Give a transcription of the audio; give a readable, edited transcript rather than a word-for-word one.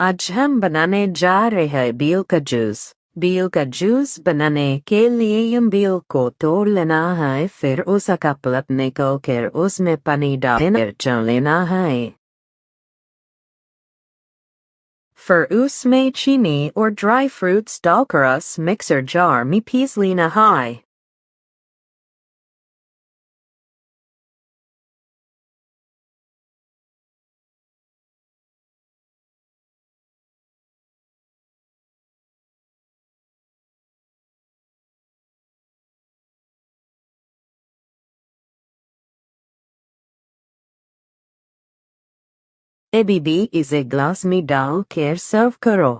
आज हम बनाने जा रहे हैं बील का जूस। बील का जूस बनाने के लिए हम बील को तोड़ लेना है, फिर उसका पल्प निकाल कर उसमें पानी डालकर चल लेना है। फिर उसमें चीनी और ड्राई फ्रूट्स डालकर उस मिक्सर जार में पीस लेना है। अभी भी इसे ग्लास में डाल कर सर्व करो।